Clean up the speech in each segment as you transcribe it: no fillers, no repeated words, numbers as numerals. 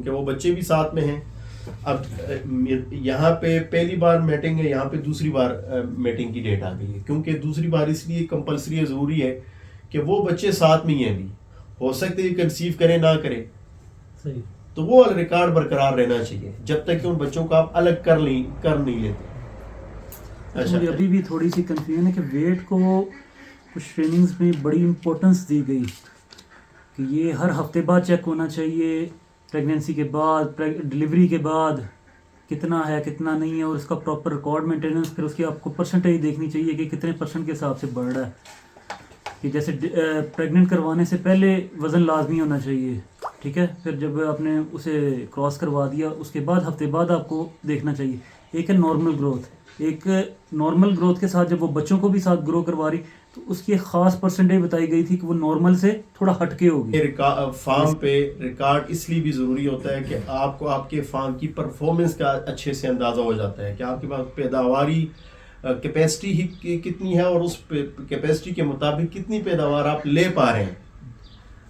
کیونکہ وہ بچے بھی ساتھ میں ہیں. اب یہاں پہ پہلی بار میٹنگ ہے, یہاں پہ دوسری بار میٹنگ کی ڈیٹ آ گئی ہے, کیونکہ دوسری بار اس لیے کمپلسری ہے, ضروری ہے کہ وہ بچے ساتھ میں ہی ہیں. ابھی ہو سکتے ہیں کنسیو کریں نہ کریں, صحیح, تو وہ ریکارڈ برقرار رہنا چاہیے جب تک کہ ان بچوں کو آپ الگ کر نہیں لیتے. اچھا, مجھے ابھی بھی تھوڑی سی کنفیوژن ہے کہ ویٹ کو کچھ ٹریننگز میں بڑی امپورٹنس دی گئی کہ یہ ہر ہفتے بعد چیک ہونا چاہیے, پریگنینسی کے بعد, ڈلیوری کے بعد کتنا ہے کتنا نہیں ہے, اور اس کا پراپر ریکارڈ مینٹیننس. پھر اس کی آپ کو پرسنٹیج دیکھنی چاہیے کہ کتنے پرسنٹ کے حساب سے بڑھ رہا ہے. کہ جیسے پریگننٹ کروانے سے پہلے وزن لازمی ہونا چاہیے, ٹھیک ہے, پھر جب آپ نے اسے کراس کروا دیا اس کے بعد ہفتے بعد آپ کو دیکھنا چاہیے. ایک ہے نارمل گروتھ, ایک نارمل گروتھ کے ساتھ جب وہ بچوں کو بھی ساتھ گرو کروا رہی تو اس کی ایک خاص پرسنٹیج بتائی گئی تھی کہ وہ نارمل سے تھوڑا ہٹ کے ہوگی. فارم پہ ریکارڈ اس لیے بھی ضروری ہوتا ہے کہ آپ کو آپ کے فارم کی پرفارمنس کا اچھے سے اندازہ ہو جاتا ہے کہ آپ کے پاس پیداواری کیپیسٹی ہی کتنی ہے اور اس کیپیسٹی کے مطابق کتنی پیداوار آپ لے پا رہے ہیں.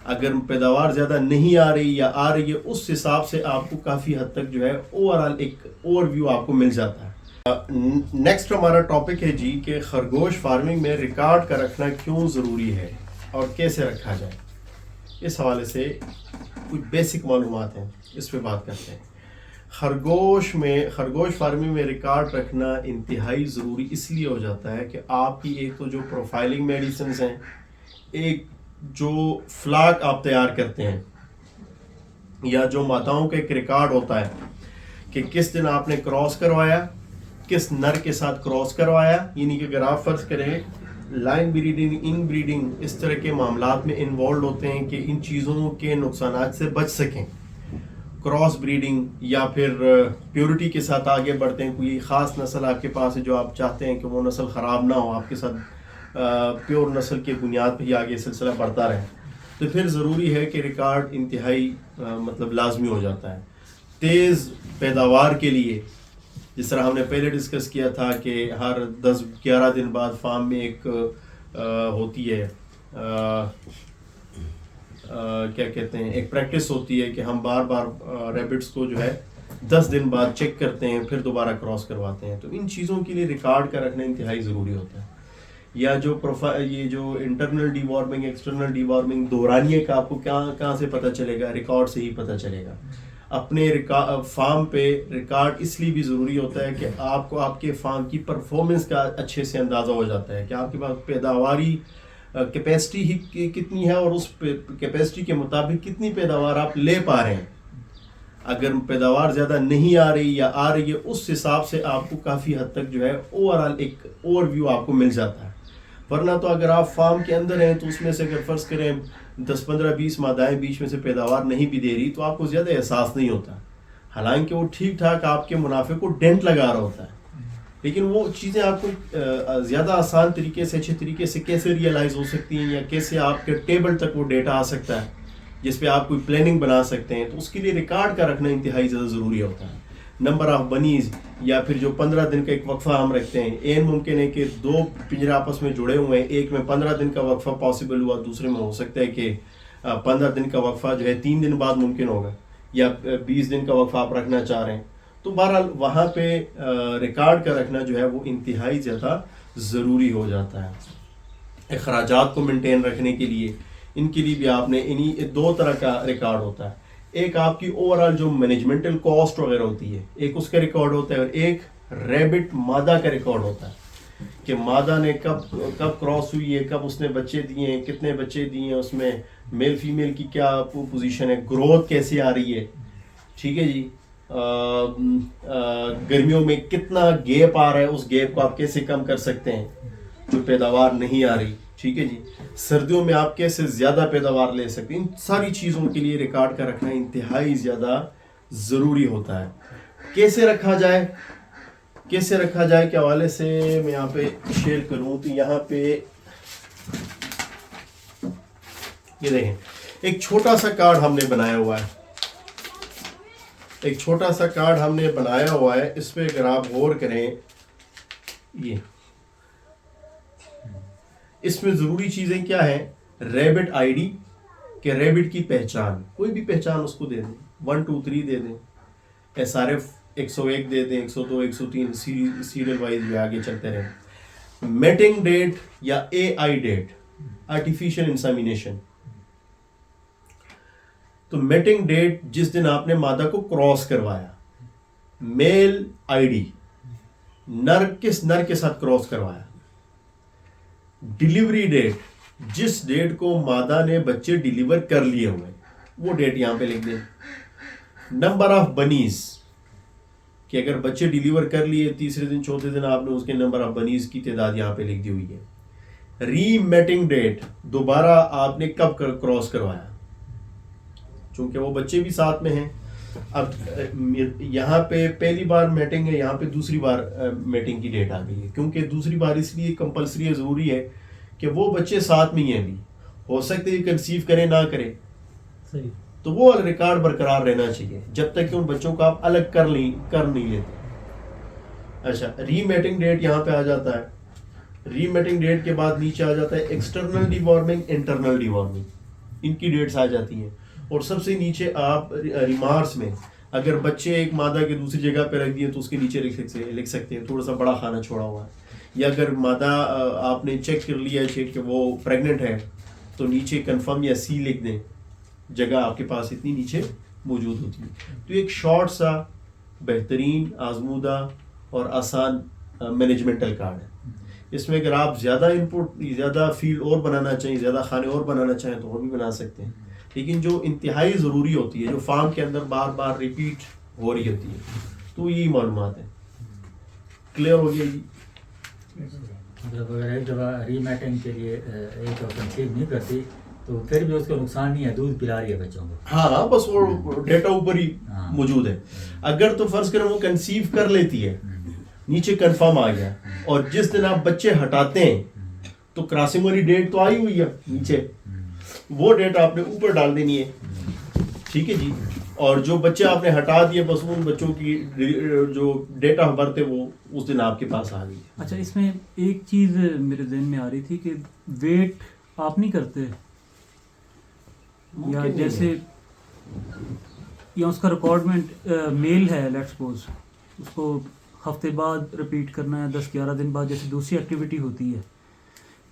اگر پیداوار زیادہ نہیں آ رہی یا آ رہی ہے, اس حساب سے آپ کو کافی حد تک جو ہے اوورآل ایک اوور ویو آپ کو مل جاتا ہے. نیکسٹ ہمارا ٹاپک ہے جی کہ خرگوش فارمنگ میں ریکارڈ کا رکھنا کیوں ضروری ہے اور کیسے رکھا جائے. اس حوالے سے کچھ بیسک معلومات ہیں, اس پہ بات کرتے ہیں. خرگوش فارمنگ میں ریکارڈ رکھنا انتہائی ضروری اس لیے ہو جاتا ہے کہ آپ کی ایک تو جو پروفائلنگ میڈیسنز ہیں, ایک جو فلاک آپ تیار کرتے ہیں یا جو ماداؤں کا ایک ریکارڈ ہوتا ہے کہ کس دن آپ نے کراس کروایا, کس نر کے ساتھ کراس کروایا, یعنی کہ اگر آپ فرض کریں لائن بریڈنگ, ان بریڈنگ, اس طرح کے معاملات میں انوالوڈ ہوتے ہیں کہ ان چیزوں کے نقصانات سے بچ سکیں. کراس بریڈنگ یا پھر پیورٹی کے ساتھ آگے بڑھتے ہیں, کوئی خاص نسل آپ کے پاس ہے جو آپ چاہتے ہیں کہ وہ نسل خراب نہ ہو, آپ کے ساتھ پیور نسل کے بنیاد پہ ہی آگے سلسلہ بڑھتا رہے, تو پھر ضروری ہے کہ ریکارڈ انتہائی لازمی ہو جاتا ہے. تیز پیداوار کے لیے, جس طرح ہم نے پہلے ڈسکس کیا تھا کہ ہر 10-11 دن بعد فارم میں ایک ہوتی ہے کیا کہتے ہیں, ایک پریکٹس ہوتی ہے کہ ہم بار بار ریبٹس کو جو ہے 10 دن بعد چیک کرتے ہیں, پھر دوبارہ کراس کرواتے ہیں. تو ان چیزوں کے لیے ریکارڈ کا رکھنا انتہائی ضروری ہوتا ہے. یا جو یہ جو internal deworming, external deworming, دورانیے کا آپ کو کہاں سے پتہ چلے گا, ریکارڈ سے ہی پتہ چلے گا. اپنے فارم پہ ریکارڈ اس لیے بھی ضروری ہوتا ہے کہ آپ کو آپ کے فارم کی پرفارمنس کا اچھے سے اندازہ ہو جاتا ہے کہ آپ کے پاس پیداواری کیپیسٹی ہی کتنی ہے اور اس کیپیسٹی کے مطابق کتنی پیداوار آپ لے پا رہے ہیں. اگر پیداوار زیادہ نہیں آ رہی یا آ رہی ہے, اس حساب سے آپ کو کافی حد تک جو ہے اوورآل ایک اوور ویو آپ کو مل جاتا ہے. ورنہ تو اگر آپ فارم کے اندر ہیں تو اس میں سے اگر فرض کریں 10-15-20 مادائیں بیچ میں سے پیداوار نہیں بھی دے رہی تو آپ کو زیادہ احساس نہیں ہوتا, حالانکہ وہ ٹھیک ٹھاک آپ کے منافع کو ڈینٹ لگا رہا ہوتا ہے. لیکن وہ چیزیں آپ کو زیادہ آسان طریقے سے, اچھے طریقے سے کیسے ریئلائز ہو سکتی ہیں یا کیسے آپ کے ٹیبل تک وہ ڈیٹا آ سکتا ہے جس پہ آپ کوئی پلاننگ بنا سکتے ہیں, تو اس کے لیے ریکارڈ کا رکھنا انتہائی زیادہ ضروری ہوتا ہے. نمبر آف بنیز یا پھر جو 15 دن کا ایک وقفہ ہم رکھتے ہیں, این ممکن ہے کہ 2 پنجرے آپس میں جڑے ہوئے ہیں, ایک میں 15 دن کا وقفہ پاسبل ہوا, دوسرے میں ہو سکتا ہے کہ 15 دن کا وقفہ جو ہے 3 دن بعد ممکن ہوگا, یا 20 دن کا وقفہ آپ رکھنا چاہ رہے ہیں. تو بہرحال وہاں پہ ریکارڈ کا رکھنا جو ہے وہ انتہائی زیادہ ضروری ہو جاتا ہے. اخراجات کو مینٹین رکھنے کے لیے, ان کے لیے بھی آپ نے انہی 2 طرح کا ریکارڈ ہوتا ہے. ایک آپ کی اوورآل جو مینجمنٹل کاسٹ وغیرہ ہوتی ہے, ایک اس کا ریکارڈ ہوتا ہے, اور ایک ریبٹ مادہ کا ریکارڈ ہوتا ہے کہ مادہ نے کب کراس ہوئی ہے, کب اس نے بچے دیے ہیں, کتنے بچے دیے ہیں, اس میں میل فیمیل کی کیا پوزیشن ہے, گروتھ کیسے آ رہی ہے, ٹھیک ہے جی, گرمیوں میں کتنا گیپ آ رہا ہے, اس گیپ کو آپ کیسے کم کر سکتے ہیں جو پیداوار نہیں آ رہی, ٹھیک ہے جی, سردیوں میں آپ کیسے زیادہ پیداوار لے سکتے ہیں. ان ساری چیزوں کے لیے ریکارڈ کا رکھنا انتہائی زیادہ ضروری ہوتا ہے. کیسے رکھا جائے کے حوالے سے میں یہاں پہ شیئر کروں تو یہاں پہ یہ دیکھیں, ایک چھوٹا سا کارڈ ہم نے بنایا ہوا ہے, اس پہ اگر آپ غور کریں, یہ اس میں ضروری چیزیں کیا ہیں, ریبٹ آئی ڈی, کہ ریبٹ کی پہچان, کوئی بھی پہچان اس کو دے دیں, 1 2 3 دے دیں, SRF 101 دے دیں, 102 103 سیریل وائز بھی آگے چلتے رہیں. میٹنگ ڈیٹ یا AI ڈیٹ, آرٹیفیشیل انسیمینیشن. تو میٹنگ ڈیٹ جس دن آپ نے مادہ کو کراس کروایا, میل ID, نر کس نر کے ساتھ کراس کروایا. ڈیلیوری ڈیٹ, جس ڈیٹ کو مادہ نے بچے ڈیلیور کر لیے ہوئے وہ ڈیٹ یہاں پہ لکھ دیں. نمبر آف بنیز, کہ اگر بچے ڈیلیور کر لیے تیسرے دن چوتھے دن آپ نے اس کے نمبر آف بنیز کی تعداد یہاں پہ لکھ دی ہوئی ہے. ری میٹنگ ڈیٹ, دوبارہ آپ نے کب کراس کروایا, چونکہ وہ بچے بھی ساتھ میں ہیں. اب یہاں پہ پہلی بار میٹنگ ہے, یہاں پہ دوسری بار میٹنگ کی ڈیٹ آ گئی ہے, کیونکہ دوسری بار اس لیے کمپلسری ہے, ضروری ہے کہ وہ بچے ساتھ میں ہی ہیں. بھی ہو سکتے ہیں کنسیو کرے نہ کرے, صحیح, تو وہ ریکارڈ برقرار رہنا چاہیے جب تک کہ ان بچوں کو آپ الگ کر نہیں لیتے. اچھا, ری میٹنگ ڈیٹ یہاں پہ آ جاتا ہے. ری میٹنگ ڈیٹ کے بعد نیچے آ جاتا ہے external deworming, internal deworming, ان کی ڈیٹس آ جاتی ہیں. اور سب سے نیچے آپ ریمارکس میں اگر بچے ایک مادہ کے دوسری جگہ پہ رکھ دیے تو اس کے نیچے لکھ سکتے ہیں تھوڑا سا بڑا کھانا چھوڑا ہوا ہے. یا اگر مادہ آپ نے چیک کر لیا ہے کہ وہ پریگننٹ ہے تو نیچے کنفرم یا سی لکھ دیں, جگہ آپ کے پاس اتنی نیچے موجود ہوتی ہے. تو ایک شارٹ سا بہترین آزمودہ اور آسان مینجمنٹل کارڈ ہے. اس میں اگر آپ زیادہ انپٹ, زیادہ فیلڈ اور بنانا چاہیں, زیادہ کھانے اور بنانا چاہیں تو اور بھی بنا سکتے ہیں. لیکن جو انتہائی ضروری ہوتی ہے, جو فارم کے اندر بار بار ریپیٹ ہو رہی ہوتی ہے, تو یہی معلومات ہیں. کلیئر ہو گیا جی؟ جب اگر ایک دفعہ ری میٹنگ کے لیے ایک کنسیو نہیں کرتی تو پھر بھی اس کو نقصان نہیں ہے, دودھ پلا رہی ہے بچوں کو. ہاں, بس وہ ڈیٹا اوپر ہی موجود ہے. اگر تو فرض کریں وہ کنسیو کر لیتی ہے, نیچے کنفرم آ گیا, اور جس دن آپ بچے ہٹاتے ہیں تو کراسنگ والی ڈیٹ تو آئی ہوئی ہے نیچے, وہ ڈیٹ آپ نے اوپر ڈال دینی ہے. ٹھیک ہے جی. اور جو بچے آپ نے ہٹا دیے بس ان بچوں کی جو ڈیٹ آف برتھ ہے وہ اس دن آپ کے پاس آ گئی. اچھا, اس میں ایک چیز میرے ذہن میں آ رہی تھی کہ ویٹ آپ نہیں کرتے, یا جیسے یا اس کا ریکوائرمنٹ میل ہے, لیٹس سپوز اس کو ہفتے بعد ریپیٹ کرنا ہے, 10-11 دن بعد جیسے دوسری ایکٹیویٹی ہوتی ہے,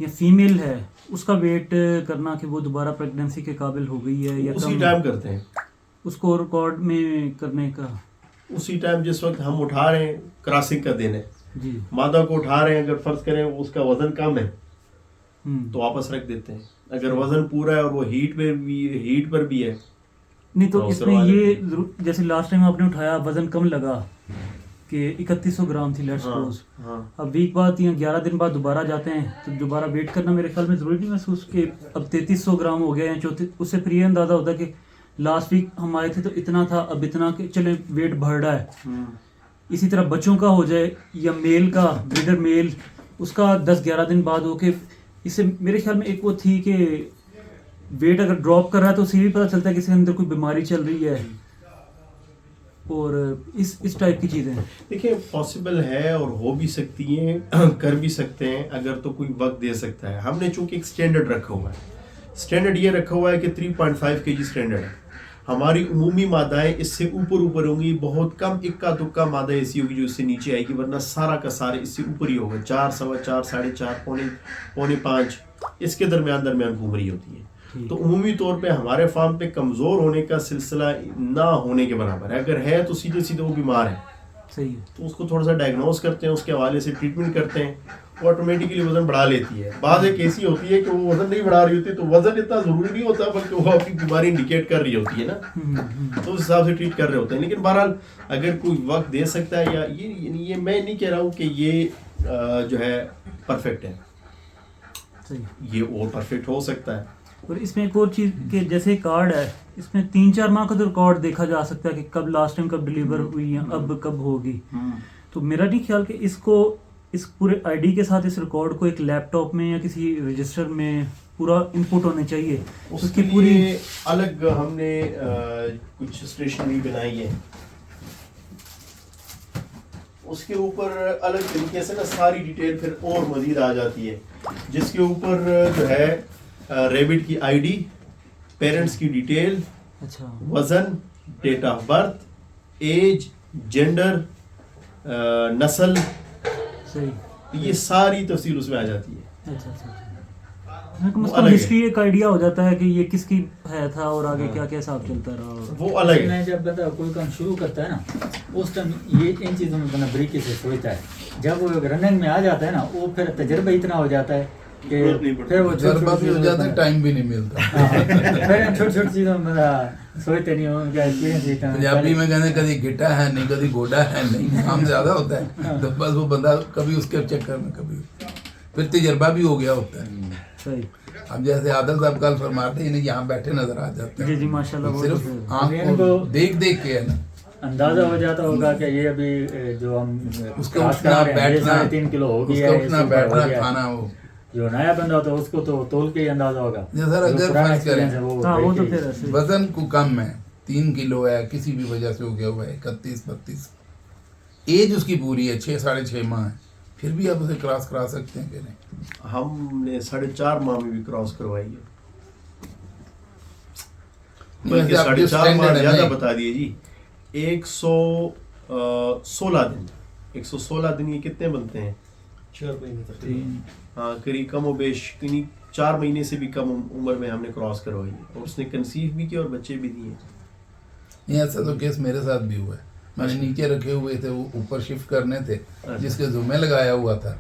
یا فیمیل ہے اس کا ویٹ کرنا کہ وہ دوبارہ پریگننسی کے قابل ہو گئی ہے یا اسی ٹائم کرتے ہیں, اس کو ریکارڈ میں کرنے کا اسی ٹائم جس وقت ہم اٹھا رہے ہیں کراسنگ کا دن ہے جی, مادہ کو اٹھا رہے ہیں, اگر فرض کریں اس کا وزن کم ہے تو واپس رکھ دیتے ہیں. اگر وزن پورا ہے اور وہ ہیٹ پر بھی ہے نہیں تو اس میں یہ جیسے لاسٹ ٹائم آپ نے اٹھایا وزن کم لگا کہ 3100 گرام تھی لیٹس سپوز, اب ویک بعد یا 11 دن بعد دوبارہ جاتے ہیں تو دوبارہ ویٹ کرنا میرے خیال میں ضروری نہیں محسوس کہ اب 3300 گرام ہو گیا, یا اس سے پھر یہ اندازہ ہوتا ہے کہ لاسٹ ویک ہم آئے تھے تو اتنا تھا, اب اتنا کہ چلے ویٹ بڑھ رہا ہے. اسی طرح بچوں کا ہو جائے, یا میل کا بریڈر میل اس کا 10-11 دن بعد ہو کے, اس سے میرے خیال میں ایک وہ تھی کہ ویٹ اگر ڈراپ کر رہا ہے تو اسے بھی پتہ چلتا ہے کہ اس کے اندر کوئی بیماری چل رہی ہے, اور اس ٹائپ کی چیزیں. دیکھیں پاسبل ہے اور ہو بھی سکتی ہیں, کر بھی سکتے ہیں اگر تو کوئی وقت دے سکتا ہے. ہم نے چونکہ ایک سٹینڈرڈ رکھا ہوا ہے, سٹینڈرڈ یہ رکھا ہوا ہے کہ 3.5 kg سٹینڈرڈ ہے. ہماری عمومی مادائیں اس سے اوپر ہوں گی, بہت کم اکا دکا مادہ ایسی ہوگی جو اس سے نیچے آئے گی, ورنہ سارا کا سارا اس سے اوپر ہی ہوگا. 4, 4.25, 4.5, 4.5 اس کے درمیان گھوم رہی ہوتی ہے. تو عمومی طور پہ ہمارے فارم پہ کمزور ہونے کا سلسلہ نہ ہونے کے برابر ہے. اگر ہے تو سیدھے وہ بیمار ہے, صحیح ہے, تو اس کو تھوڑا سا ڈائگنوز کرتے ہیں, اس کے حوالے سے ٹریٹمنٹ کرتے ہیں, وہ آٹومیٹکلی وزن بڑھا لیتی ہے. بعض ایک ایسی ہوتی ہے کہ وہ وزن نہیں بڑھا رہی ہوتی, تو وزن اتنا ضروری نہیں ہوتا بلکہ وہ آپ کی بیماری انڈیکیٹ کر رہی ہوتی ہے نا, تو اس حساب سے ٹریٹ کر رہے ہوتے ہیں. لیکن بہرحال اگر کوئی وقت دے سکتا ہے, یا یہ میں نہیں کہہ رہا ہوں کہ یہ جو ہے پرفیکٹ ہے, یہ اور پرفیکٹ ہو سکتا ہے. اور اس میں ایک اور چیز کہ جیسے کارڈ ہے, اس میں 3-4 ماہ کا تو ریکارڈ دیکھا جا سکتا ہے کہ کب لاسٹ ٹائم کب ڈیلیور ہوئی یا اب کب ہوگی. تو میرا نہیں خیال کہ اس کو اس پورے آئی ڈی کے ساتھ اس ریکارڈ کو ایک لیپ ٹاپ میں یا کسی رجسٹر میں پورا انپٹ ہونے چاہیے. اس کی پوری الگ ہم نے کچھ اسٹیشنری بنائی ہے, اس کے اوپر الگ طریقے سے نا ساری ڈیٹیل پھر اور مزید آ جاتی ہے, جس کے اوپر جو ہے ریبٹ کی آئی ڈی, پیرنٹس کی ڈیٹیل, اچھا, وزن, date of birth, age, gender, نسل, صحیح, یہ ساری تفصیل اس میں آ جاتی ہے. اچھا اچھا, ہسٹری ایک آئیڈیا ہو جاتا ہے کہ یہ کس کی ہے تھا اور آگے کیا کیا حساب چلتا رہا. وہ الگ ہے. جب بندہ کوئی کام شروع کرتا ہے نا اس ٹائم یہ ان چیزوں میں بندہ بریکی سے سوچتا ہے. جب وہ رننگ میں آ جاتا ہے نا وہ پھر تجربہ اتنا ہو جاتا ہے کہ پھر وہ تجربہ بھی ہو جاتا ہے, ٹائم بھی نہیں ملتا. پھر چھوٹی چھوٹی چیزوں میں بندہ سوچتے نہیں ہوں کیا ایکسپیرینس. پنجابی میں کہتے ہیں کبھی گٹا ہے نہیں, کبھی گوڈا ہے نہیں, کام زیادہ ہوتا ہے تو بس وہ بندہ کبھی اس کے چکر میں کبھی پھر تجربہ بھی ہو گیا ہوتا ہے. صحیح. اب جیسے عادل صاحب کل فرماتے ہیں یہاں بیٹھے نظر آ جاتے جی ہیں, جی ماشاء اللہ, صرف آنکھ کو دیکھ دیکھ کے ہے نا اندازہ ہو جاتا ہوگا کہ یہ ابھی جو ہم اس کو اٹھنا بیٹھنا, 3 کلو ہو اس گیا کا ہے, اٹھنا بیٹھنا کھانا. وہ جو نیا بندہ ہوتا ہے اس کو تو تول کے ہی اندازہ ہوگا. سر اگر فرض کریں وہ تو پھر ایسے وزن کو کم ہے, 3 کلو ہے, کسی بھی وجہ سے ہو گیا ہوا ہے 31-32, ایج اس کی پوری ہے 6-6.5 ماہ ہے, پھر بھی آپ اسے کراس کرا سکتے ہیں کہ نہیں؟ ہم نے 4.5 ماہ میں بھی کراس کروائی ہے, بلکہ 4.5 ماہ زیادہ بتا دیے جی. 116 دن 116 دن یہ کتنے بنتے ہیں؟ 4 مہینے تقریباً. ہاں قریب کم و بیش 4 مہینے سے بھی کم عمر میں ہم نے کراس کروائی ہے, اور اس نے کنسیو بھی کیا اور بچے بھی دیے. یہ ایسا تو کیس میرے ساتھ بھی ہوا ہے. میں نے نیچے رکھے ہوئے تھے, وہ اوپر شفٹ کرنے تھے, جس کے ذمہ لگایا ہوا تھا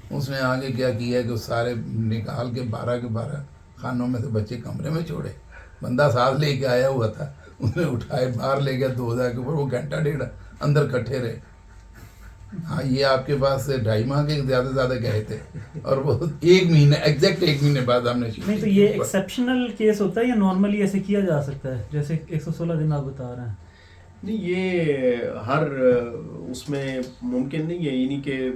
اس نے آگے کیا کیا کہ سارے نکال کے 12 کے 12 خانوں میں سے بچے کمرے میں چھوڑے. بندہ ساتھ لے کے آیا ہوا تھا, اس نے اٹھائے باہر لے گیا 2000 کے اوپر, وہ 1.5 اندر کٹھے رہے. ہاں یہ آپ کے پاس سے 2.5 ماہ کے زیادہ زیادہ گئے تھے, اور وہ 1 مہینے ایگزیکٹ 1 مہینے بعد ہم نے نہیں. تو یہ ایکسیپشنل کیس ہوتا ہے یا نارملی ایسے کیا جا سکتا ہے جیسے 116 دن آپ بتا رہے ہیں؟ نہیں, یہ ہر اس میں ممکن نہیں ہے. یعنی کہ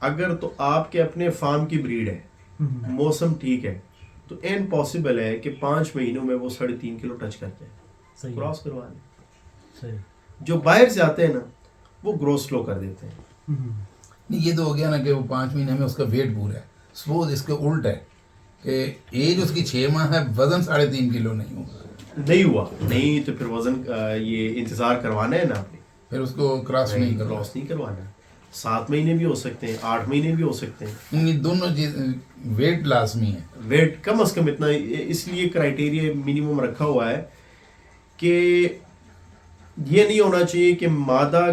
اگر تو آپ کے اپنے فارم کی بریڈ ہے, موسم ٹھیک ہے, تو این پاسبل ہے کہ 5 مہینوں میں وہ 3.5 کلو ٹچ کر جائے, کراس کروا لیں. صحیح. جو باہر سے آتے ہیں نا وہ گروتھ سلو کر دیتے ہیں. نہیں, یہ تو ہو گیا نا کہ وہ 5 مہینے میں اس کا ویٹ پورا ہے. سپوز اس کے الٹ ہے کہ ایج اس کی 6 ماہ ہے, وزن 3.5 کلو نہیں ہوگا, نہیں ہوا نہیں تو پھر وزن یہ انتظار کروانا ہے نا, پھر اس کو کراس نہیں کرنا. کراس نہیں کروانا. 7 مہینے بھی ہو سکتے ہیں, 8 مہینے بھی ہو سکتے ہیں. یہ دونوں چیز ویٹ لازمی ہے. ویٹ کم از کم اتنا, اس لیے کرائٹیریا منیمم رکھا ہوا ہے کہ یہ نہیں ہونا چاہیے کہ مادہ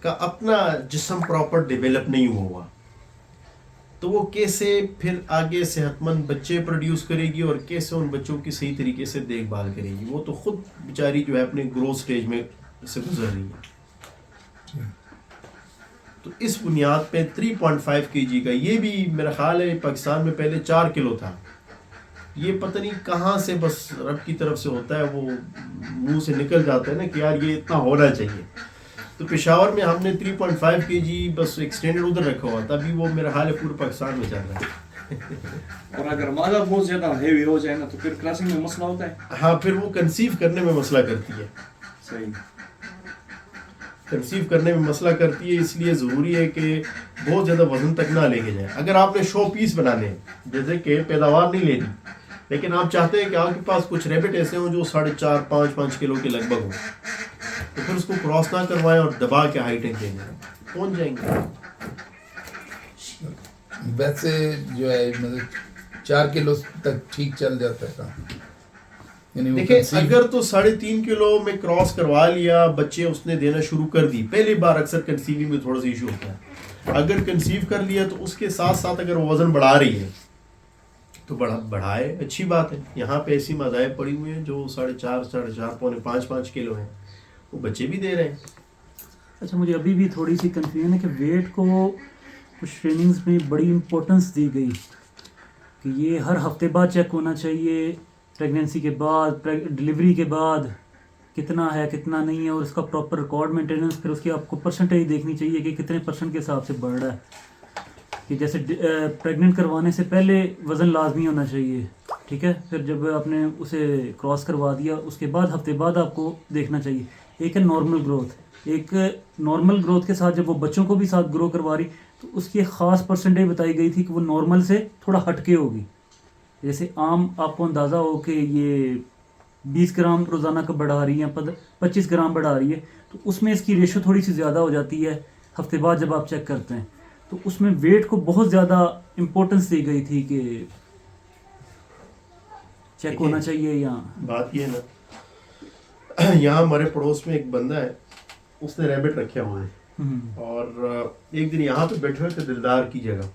کا اپنا جسم پراپر ڈیولپ نہیں ہوا, تو وہ کیسے پھر آگے صحت مند بچے پروڈیوس کرے گی اور کیسے ان بچوں کی صحیح طریقے سے دیکھ بھال کرے گی. وہ تو خود بیچاری جو ہے اپنے گروتھ سٹیج میں سے گزر رہی ہے. تو اس بنیاد پہ 3.5 kg کا, یہ بھی میرا خیال ہے پاکستان میں پہلے 4 کلو تھا. یہ پتہ نہیں کہاں سے بس رب کی طرف سے ہوتا ہے, وہ منہ سے نکل جاتا ہے نا کہ یار یہ اتنا ہونا چاہیے. تو پشاور میں ہم نے 3.5 kg بس ایک سٹینڈرڈ ادھر رکھا ہوا تھا. ابھی وہ میرا حال ہے پورے پاکستان میں چل رہا ہے. اور اگر مادہ بہت زیادہ ہیوی ہو جائے نا تو پھر کراسنگ میں مسئلہ ہوتا ہے. ہاں, پھر وہ کنسیو کرنے میں مسئلہ کرتی ہے. صحیح. کنسیو کرنے میں مسئلہ کرتی ہے, اس لیے ضروری ہے کہ بہت زیادہ وزن تک نہ لے کے جائیں. اگر آپ نے شو پیس بنانے ہیں, جیسے کہ پیداوار نہیں لینی, لیکن آپ چاہتے ہیں کہ آپ کے پاس کچھ ریبٹ ایسے ہوں جو 4.5-5 کلو کے لگ بھگ ہوں, تو پھر اس کو کراس نہ کروائیں اور دبا کے ہائی ٹیک دیں گے, پہنچ جائیں گے. ویسے جو ہے مطلب 4 کلو تک ٹھیک چل جاتا ہے کام. دیکھیں اگر تو 3.5 کلو میں کراس کروا لیا, بچے اس نے دینا شروع کر دی, پہلی بار اکثر کنسیونگ میں تھوڑا سا ایشو ہوتا ہے. اگر کنسیو کر لیا تو اس کے ساتھ ساتھ اگر وزن بڑھا رہی ہے تو بڑھائے, اچھی بات ہے. یہاں پہ ایسی مذاہب پڑی ہوئی ہیں جو 4.5 5 کلو ہیں, وہ بچے بھی دے رہے ہیں. اچھا, مجھے ابھی بھی تھوڑی سی کنفیوژن ہے کہ ویٹ کو کچھ ٹریننگز میں بڑی امپورٹنس دی گئی کہ یہ ہر ہفتے بعد چیک ہونا چاہیے, پریگنینسی کے بعد, ڈلیوری کے بعد کتنا ہے کتنا نہیں ہے, اور اس کا پراپر ریکارڈ مینٹیننس. پھر اس کی آپ کو پرسنٹیج دیکھنی چاہیے کہ کتنے % کے حساب سے بڑھ رہا ہے. کہ جیسے پریگننٹ کروانے سے پہلے وزن لازمی ہونا چاہیے, ٹھیک ہے, پھر جب آپ نے اسے کراس کروا دیا اس کے بعد ہفتے بعد آپ کو دیکھنا چاہیے. ایک ہے نارمل گروتھ, ایک نارمل گروتھ کے ساتھ جب وہ بچوں کو بھی ساتھ گرو کروا رہی تو اس کی ایک خاص پرسنٹیج بتائی گئی تھی کہ وہ نارمل سے تھوڑا ہٹ کے ہوگی. جیسے عام آپ کو اندازہ ہو کہ یہ 20 گرام روزانہ کا بڑھا رہی ہیں, 25 گرام بڑھا رہی ہے, تو اس میں اس کی ریشو تھوڑی سی زیادہ ہو جاتی ہے. ہفتے بعد جب آپ چیک کرتے ہیں تو اس میں ویٹ کو بہت زیادہ امپورٹنس دی گئی تھی کہ چیک ہونا چاہیے. بات یہ ہے نا, یہاں ہمارے پڑوس میں ایک بندہ ہے, اس نے ریبٹ رکھے ہوئے ہیں, اور ایک دن یہاں پہ بیٹھے ہوئے تھے دلدار کی جگہ,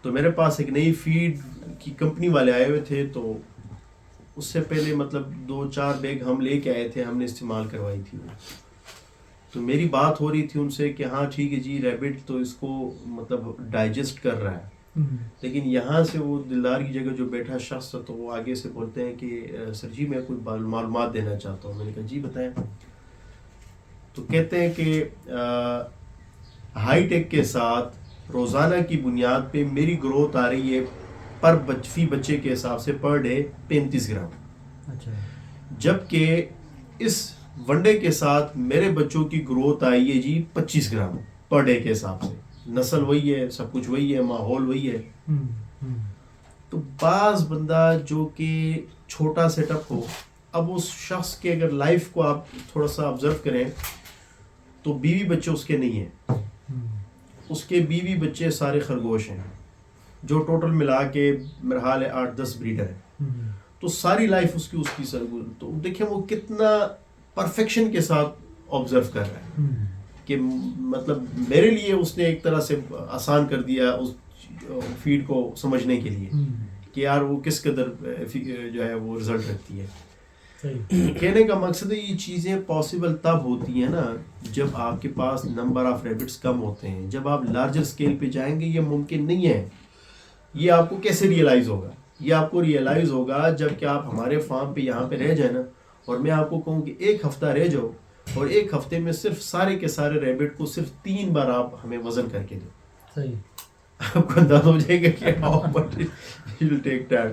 تو میرے پاس ایک نئی فیڈ کی کمپنی والے آئے ہوئے تھے, تو اس سے پہلے مطلب 2-4 بیگ ہم لے کے آئے تھے, ہم نے استعمال کروائی تھی. تو میری بات ہو رہی تھی ان سے کہ ہاں ٹھیک ہے جی, ریبٹ تو اس کو مطلب ڈائجسٹ کر رہا ہے, لیکن یہاں سے وہ دلدار کی جگہ جو بیٹھا شخص تھا, تو وہ آگے سے بولتے ہیں کہ سر جی میں کوئی معلومات دینا چاہتا ہوں. میں نے کہا جی بتائیں. تو کہتے ہیں کہ ہائی ٹیک کے ساتھ روزانہ کی بنیاد پہ میری گروتھ آ رہی ہے فی بچے کے حساب سے پر ڈے 35 گرام, جبکہ اس ون ڈے کے ساتھ میرے بچوں کی گروتھ آئی ہے جی 25 گرام پر ڈے کے حساب سے. نسل وہی ہے, سب کچھ وہی ہے, ماحول وہی ہے. تو بعض بندہ جو کہ چھوٹا سیٹ اپ ہو, اب اس شخص کے اگر لائف کو آپ تھوڑا سا آبزرو کریں تو بیوی بچے اس کے نہیں ہیں, اس کے بیوی بچے سارے خرگوش ہیں, جو ٹوٹل ملا کے میرا حال ہے 8-10 بریڈر ہیں. تو ساری لائف اس کی سرگل, تو دیکھیں وہ کتنا پرفیکشن کے ساتھ آبزرو کر رہا ہے کہ مطلب میرے لیے اس نے ایک طرح سے آسان کر دیا اس فیڈ کو سمجھنے کے لیے کہ یار وہ کس قدر جو ہے وہ رزلٹ رکھتی ہے. کہنے کا مقصد ہے یہ چیزیں پاسبل تب ہوتی ہیں نا جب آپ کے پاس نمبر آف ریبٹس کم ہوتے ہیں. جب آپ لارجر اسکیل پہ جائیں گے یہ ممکن نہیں ہے. یہ آپ کو کیسے ریئلائز ہوگا؟ یہ آپ کو ریئلائز ہوگا جب کہ آپ ہمارے فارم پہ یہاں پہ رہ جائیں نا, اور میں آپ کو کہوں کہ 1 ہفتہ رہ جاؤ, اور 1 ہفتے میں صرف سارے کے سارے ریبٹ کو صرف 3 بار آپ ہمیں وزن کر کے دو. صحیح, آپ کو اندازہ ہو جائے گا کہ how much it will take that.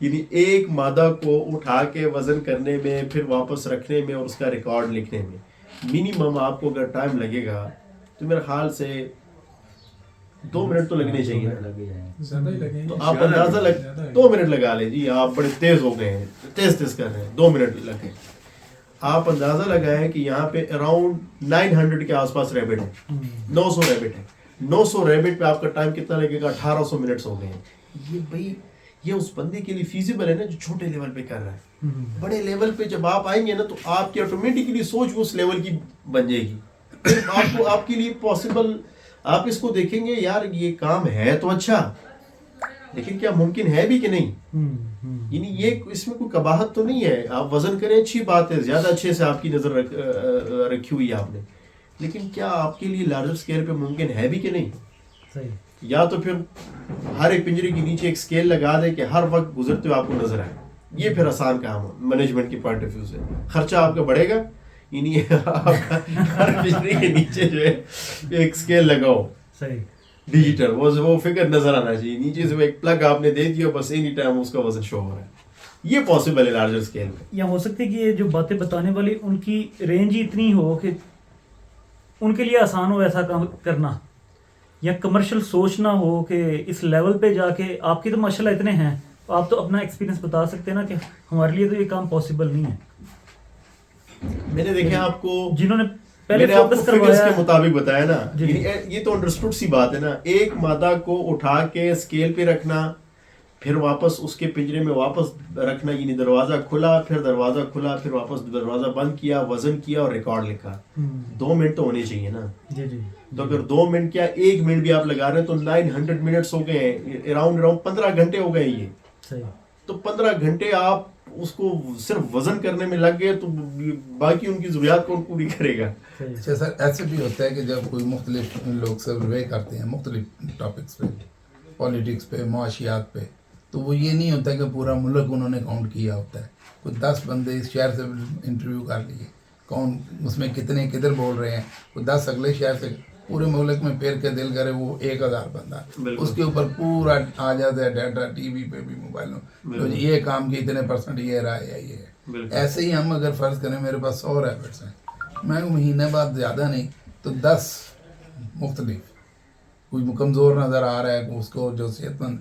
یعنی ایک مادہ کو اٹھا کے وزن کرنے میں, پھر واپس رکھنے میں, اور اس کا ریکارڈ لکھنے میں منیمم آپ کو اگر ٹائم لگے گا تو میرے خیال سے 2 منٹ تو لگنے چاہیے. تو آپ اندازہ 2 منٹ لگا لیں جی, آپ بڑے تیز ہو گئے ہیں, تیز کر رہے ہیں, 2 منٹ لگے. آپ اندازہ لگائیں کہ یہاں پہ اراؤنڈ 900 کے آس پاس ریبٹ ہے, 900 ریبٹ ہے. 900 ریبٹ پہ آپ کا ٹائم کتنا لگے گا؟ 1800 منٹس ہو گئے ہیں. یہ بھائی یہ اس بندے کے لیے فیزیبل ہے نا جو چھوٹے لیول پہ کر رہا ہے. بڑے لیول پہ جب آپ آئیں گے نا تو آپ کی آٹومیٹکلی سوچ اس لیول کی بن جائے گی. آپ کے لیے پاسبل, آپ اس کو دیکھیں گے یار یہ کام ہے تو اچھا, لیکن کیا ممکن ہے بھی کہ نہیں. یعنی یہ اس میں کوئی قباحت تو نہیں ہے. آپ وزن کریں اچھی بات ہے, زیادہ اچھے سے آپ کی نظر رکھی ہوئی ہے آپ نے, لیکن کیا آپ کے لیے لارجر اسکیل پہ ممکن ہے بھی کہ نہیں. یا تو پھر ہر ایک پنجرے کے نیچے ایک اسکیل لگا دے کہ ہر وقت گزرتے ہوئے آپ کو نظر آئے. یہ پھر آسان کام ہے مینجمنٹ کی پوائنٹ آف ویو سے. خرچہ آپ کا بڑھے گا, یعنی آپ کا ہر پنجرے کے نیچے جو ہے ایک اسکیل لگاؤ ڈیجیٹل, وہ فگر نظر آنا چاہیے. نیچے سے ایک پلگ آپ نے دے دیا, بس اینی ٹائم اس کا وزن شو ہو رہا ہے. یہ پاسبل ہے لارجر اسکیل میں. یا ہو سکتا ہے کہ یہ جو باتیں بتانے والی ان کی رینج ہی اتنی ہو کہ ان کے لیے آسان ہو ایسا کام کرنا, یا کمرشل سوچنا ہو کہ اس لیول پہ جا کے. آپ کی تو ماشاءاللہ اتنے ہیں, آپ تو اپنا ایکسپیرینس بتا سکتے ہیں نا کہ ہمارے لیے تو یہ کام پاسبل نہیں ہے. میں نے دیکھا آپ کو جنہوں نے میں پہلے نے آپ کو فوکس فگرز کروایا کے مطابق بتایا نا, جی. یہ تو انڈرسٹوڈ سی بات ہے نا. ایک مادہ کو اٹھا کے اسکیل پہ رکھنا, پھر واپس اس کے پنجرے میں واپس رکھنا, یعنی دروازہ کھلا, پھر دروازہ کھلا, پھر واپس دروازہ بند کیا, وزن کیا اور ریکارڈ لکھا. 2 منٹ تو ہونے چاہیے نا. جی جی. تو اگر 2 منٹ کیا 1 منٹ بھی آپ لگا رہے ہیں تو 900 منٹس ہو گئے ہیں, اراؤنڈ 15 گھنٹے ہو گئے یہ. صحیح. تو 15 گھنٹے آپ اس کو صرف وزن کرنے میں لگ گئے تو باقی ان کی ضروریات کون پوری کرے گا. اچھا سر, ایسے بھی ہوتا ہے کہ جب کوئی مختلف لوگ سروے کرتے ہیں مختلف ٹاپکس پہ, پولیٹکس پہ, معاشیات پہ, تو وہ یہ نہیں ہوتا کہ پورا ملک انہوں نے کاؤنٹ کیا ہوتا ہے. کوئی 10 بندے اس شہر سے انٹرویو کر لیے, کون اس میں کتنے کدھر بول رہے ہیں, کوئی 10 اگلے شہر سے, پورے ملک میں پھیر کے دل کرے وہ 1000 بندہ, اس کے اوپر پورا آ جاتا ہے ڈیٹا ٹی وی پہ بھی, موبائلوں تو یہ کام کی اتنے % یہ رہا ہے, یہ ہے. ایسے ہی ہم اگر فرض کریں میرے پاس 100 ریبٹس ہیں, میں مہینے بعد زیادہ نہیں تو 10 مختلف, کوئی کمزور نظر آ رہا ہے, اس کو جو صحت مند,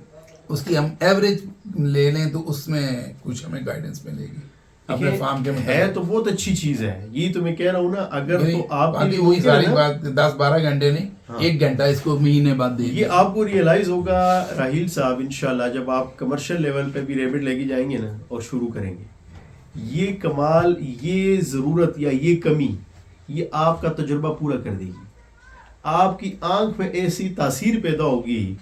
اس کی ہم ایوریج لے لیں تو اس میں کچھ ہمیں گائیڈنس ملے گی. اپنے فارم کے ہے مطابق. تو بہت اچھی چیز ہے, یہی تو میں کہہ رہا ہوں نا, اگر تو آپ باقی وہی ساری بات 10-12 گھنٹے نہیں, 1 گھنٹہ اس کو مہینے بعد دے. یہ آپ کو ریئلائز ہوگا راہیل صاحب انشاءاللہ جب آپ کمرشل لیول پہ بھی ریبٹ لے کے جائیں گے نا اور شروع کریں گے, یہ کمال, یہ ضرورت یا یہ کمی, یہ آپ کا تجربہ پورا کر دے گی. آپ کی آنکھ میں ایسی تاثیر پیدا ہوگی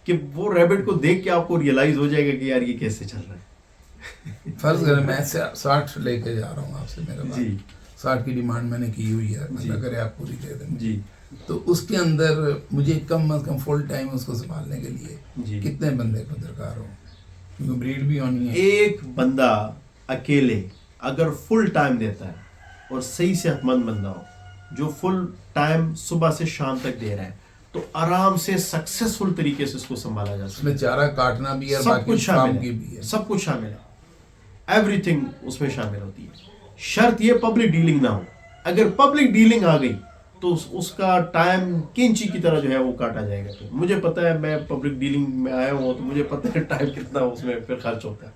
کہ وہ ریبٹ کو دیکھ کے آپ کو ریئلائز ہو جائے گا کہ یار یہ کیسے چل رہا ہے. فرض کریں میں 60 لے کے جا رہا ہوں آپ سے, میرے جی 60 کی ڈیمانڈ میں نے کی ہوئی ہے, اللہ کرے آپ پوری دے دیں. جی تو اس کے اندر مجھے کم از کم فل ٹائم اس کو سنبھالنے کے لیے جی کتنے بندے کو درکار ہو, کیونکہ بریڈ بھی ہونی ہے. ایک بندہ اکیلے اگر فل ٹائم دیتا ہے اور صحیح صحت مند بندہ ہو جو فل ٹائم صبح سے شام تک دے رہا ہے تو آرام سے سکسیسفل طریقے سے اس کو سنبھالا جا اس سکتا ہے. میں چارہ کاٹنا بھی ہے, سب باقی کچھ کام شامل کی ہے, بھی ہے. سب کچھ شامل ہے, ایوری تھنگ اس میں شامل ہوتی ہے. شرط یہ پبلک ڈیلنگ نہ ہو. اگر پبلک ڈیلنگ آ گئی تو اس کا ٹائم کینچی کی طرح جو ہے وہ کاٹا جائے گا. مجھے پتہ ہے, میں پبلک ڈیلنگ میں آیا ہوں تو مجھے پتہ ہے ٹائم کتنا اس میں پھر خرچ ہوتا ہے.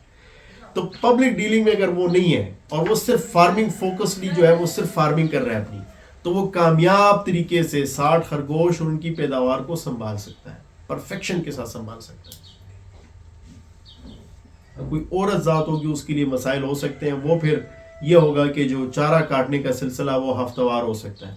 تو پبلک ڈیلنگ میں اگر وہ نہیں ہے اور وہ صرف فارمنگ فوکسلی جو ہے وہ صرف فارمنگ کر رہا ہے اپنی, تو وہ کامیاب طریقے سے 60 خرگوش اور ان کی پیداوار کو سنبھال سکتا ہے, پرفیکشن کے ساتھ سنبھال سکتا ہے. کوئی عورت ذات ہوگی اس کے لیے مسائل ہو سکتے ہیں, وہ پھر یہ ہوگا کہ جو چارہ کاٹنے کا سلسلہ وہ ہفتہ وار ہو سکتا ہے,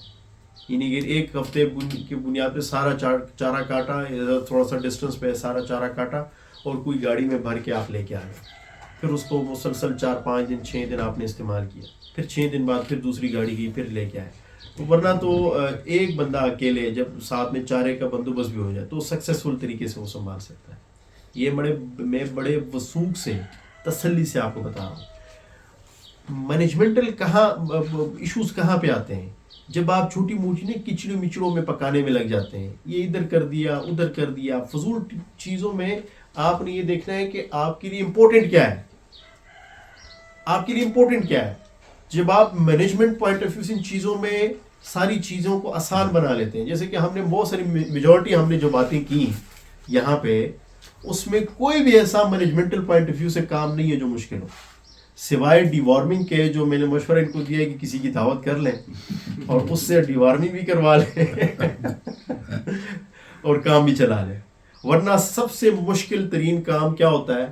یعنی کہ ایک ہفتے کی بنیاد پہ سارا چارہ کاٹا, تھوڑا سا ڈسٹنس پہ سارا چارہ کاٹا اور کوئی گاڑی میں بھر کے آپ لے کے آ گئے, پھر اس کو مسلسل 4-5 دن 6 دن آپ نے استعمال کیا, پھر 6 دن بعد پھر دوسری گاڑی گئی پھر لے کے آئے. تو ورنہ تو ایک بندہ اکیلے جب ساتھ میں چارے کا بندوبست بھی ہو جائے تو سکسیسفل طریقے سے وہ سنبھال سکتا ہے. یہ میں بڑے وثوق سے تسلی سے آپ کو بتا رہا ہوں. مینجمنٹل ایشوز کہاں پہ آتے ہیں, جب آپ چھوٹی موٹی کچڑوں مچڑوں میں پکانے میں لگ جاتے ہیں, یہ ادھر کر دیا ادھر کر دیا, فضول چیزوں میں. آپ نے یہ دیکھنا ہے کہ آپ کے لیے امپورٹنٹ کیا ہے, آپ کے لیے امپورٹنٹ کیا ہے. جب آپ مینجمنٹ پوائنٹ آف ویو سے ان چیزوں میں ساری چیزوں کو آسان بنا لیتے ہیں, جیسے کہ ہم نے بہت ساری میجورٹی ہم نے جو باتیں کی یہاں پہ, اس میں کوئی بھی ایسا مینجمنٹل پوائنٹ آف ویو سے کام نہیں ہے جو مشکل ہو, سوائے ڈی وارمنگ کے, جو میں نے مشورہ ان کو دیا ہے کہ کسی کی دعوت کر لیں اور اس سے ڈی وارمنگ بھی کروا لیں اور کام بھی چلا لیں. ورنہ سب سے مشکل ترین کام کیا ہوتا ہے,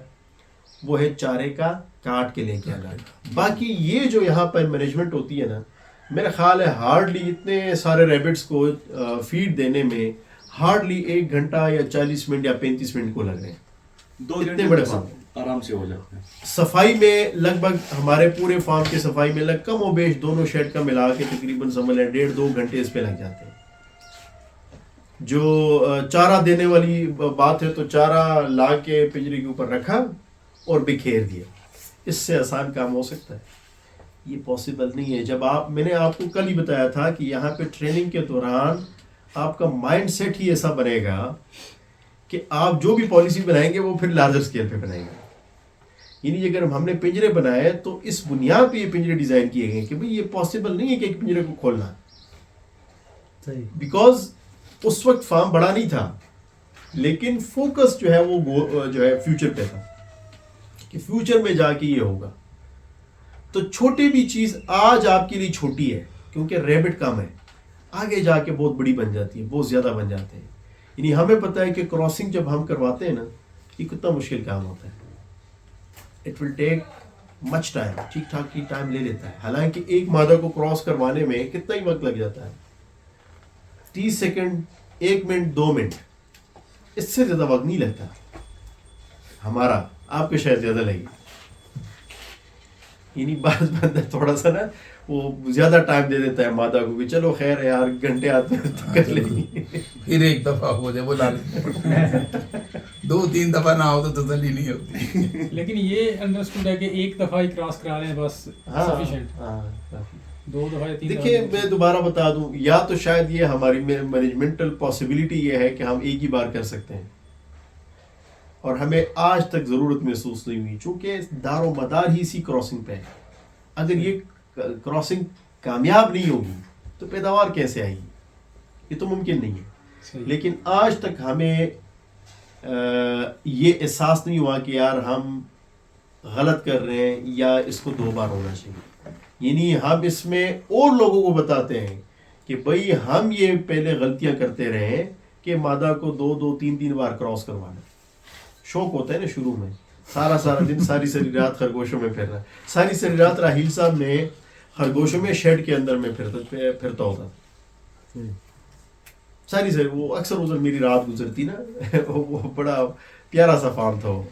وہ ہے چارے کا کاٹ کے لے کے آنا. باقی یہ جو یہاں پر مینجمنٹ ہوتی ہے نا, میرا خیال ہے ہارڈلی اتنے سارے ریبٹس کو فیڈ دینے میں ہارڈلی 1 گھنٹہ یا 40 منٹ یا 35 منٹ کو لگ رہے ہیں. 2 اتنے بڑے گھنٹے فارم آرام سے ہو جاتے ہیں. صفائی میں لگ بھگ ہمارے پورے فارم کی صفائی میں کم و بیش دونوں شیڈ کا ملا کے تقریباً سمجھ لیں 1.5-2 گھنٹے اس پہ لگ جاتے ہیں. جو چارہ دینے والی بات ہے تو چارہ لا کے پنجرے کے اوپر رکھا اور بکھیر دیا, اس سے آسان کام ہو سکتا ہے. یہ پاسبل نہیں ہے. جب میں نے آپ کو کل ہی بتایا تھا کہ یہاں پہ ٹریننگ کے دوران آپ کا مائنڈ سیٹ ہی ایسا بنے گا کہ آپ جو بھی پالیسی بنائیں گے وہ پھر لارجر سکیل پہ بنائیں گے. یعنی اگر ہم نے پنجرے بنائے تو اس بنیاد پہ یہ پنجرے ڈیزائن کیے گئے کہ بھئی یہ پاسبل نہیں ہے کہ ایک پنجرے کو کھولنا, بیکاز اس وقت فارم بڑا نہیں تھا, لیکن فوکس جو ہے وہ جو ہے فیوچر پہ تھا کہ فیوچر میں جا کے یہ ہوگا. تو چھوٹی بھی چیز آج آپ کے لیے چھوٹی ہے کیونکہ ریبٹ کم ہے, آگے جا کے بہت بڑی بن جاتی ہے, بہت زیادہ بن جاتے ہیں. یعنی ہمیں پتہ ہے کہ کراسنگ جب ہم کرواتے ہیں نا, یہ کتنا مشکل کام ہوتا ہے. It will take much time, ٹھیک ٹھاک کی ٹائم لے لیتا ہے. حالانکہ ایک مادہ کو کراس کروانے میں کتنا ہی وقت لگ جاتا ہے, 30 سیکنڈ, 1 منٹ, 2 منٹ, اس سے زیادہ وقت نہیں لگتا ہمارا. آپ کو شاید زیادہ لگے. یعنی بعض بندہ تھوڑا سا نا وہ زیادہ ٹائم دے دیتا ہے مادہ کو کہ چلو خیر ہے یار گھنٹے آتے ہیں کر لیں گے, پھر ایک دفعہ ہو جائے وہ لالچ 2-3 دفعہ نہ ہو تو تسلی نہیں ہوتی. لیکن یہ انڈرسٹوڈ ہے کہ ایک دفعہ ہی کراس کرا لیں بس سفیشینٹ, 2 دفعہ یا 3 دفعہ. دیکھیے میں دوبارہ بتا دوں, یا تو شاید یہ ہماری مینجمنٹل پاسبلٹی یہ ہے کہ ہم ایک ہی بار کر سکتے ہیں اور ہمیں آج تک ضرورت محسوس نہیں ہوئی, چونکہ دار و مدار ہی اسی کراسنگ پہ ہے. اگر یہ کراسنگ کامیاب نہیں ہوگی تو پیداوار کیسے آئے گی, یہ تو ممکن نہیں ہے. لیکن آج تک ہمیں یہ احساس نہیں ہوا کہ یار ہم غلط کر رہے ہیں یا اس کو 2 بار ہونا چاہیے. یعنی ہم اس میں اور لوگوں کو بتاتے ہیں کہ بھئی ہم یہ پہلے غلطیاں کرتے رہے ہیں کہ مادہ کو 2-3 بار کراس کروانا. شوق ہوتا ہے نا شروع میں, سارا دن ساری رات خرگوشوں میں پھر رہا ہے. ساری رات راحیل صاحب میں خرگوشوں میں شیڈ کے اندر میں پھرتا ہوتا تھا. ساری وہ اکثر ادھر میری رات گزرتی نا. وہ بڑا پیارا سا فارم تھا وہ.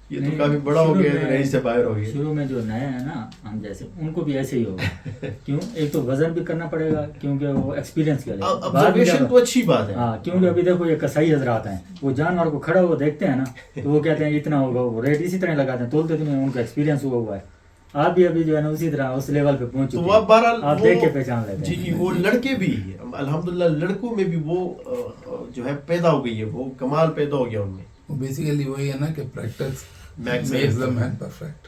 یہ تو کافی بڑا ہو گیا, رہی سے باہر ہو گیا. شروع میں جو نئے ہیں نا ہم جیسے, ان کو بھی ایسے ہی ہوگا. کیوں, ایک تو وزن بھی کرنا پڑے گا کیونکہ وہ ایکسپیرینس کے لیے. آبزرویشن تو اچھی بات ہے. ہاں, کیونکہ ابھی دیکھو یہ کسائی حضرات ہیں, وہ جانور کو کھڑا ہوا دیکھتے ہیں نا تو وہ کہتے ہیں اتنا ہوگا, وہ ریٹ اسی طرح لگاتے ہیں, تولتے تو نہیں, ان کا ایکسپیرینس ہوا ہے. آپ بھی ابھی جو ہے نا اسی طرح اس لیول پہ پہنچ چکے ہیں, آپ دیکھ کے پہچان لیتے ہیں. جی وہ لڑکے بھی الحمدللہ, لڑکوں میں بھی وہ جو ہے پیدا ہو گئی ہے, وہ کمال پیدا ہو گیا ان میں. بیسیکلی وہی ہے نا کہ practice makes makes the man perfect.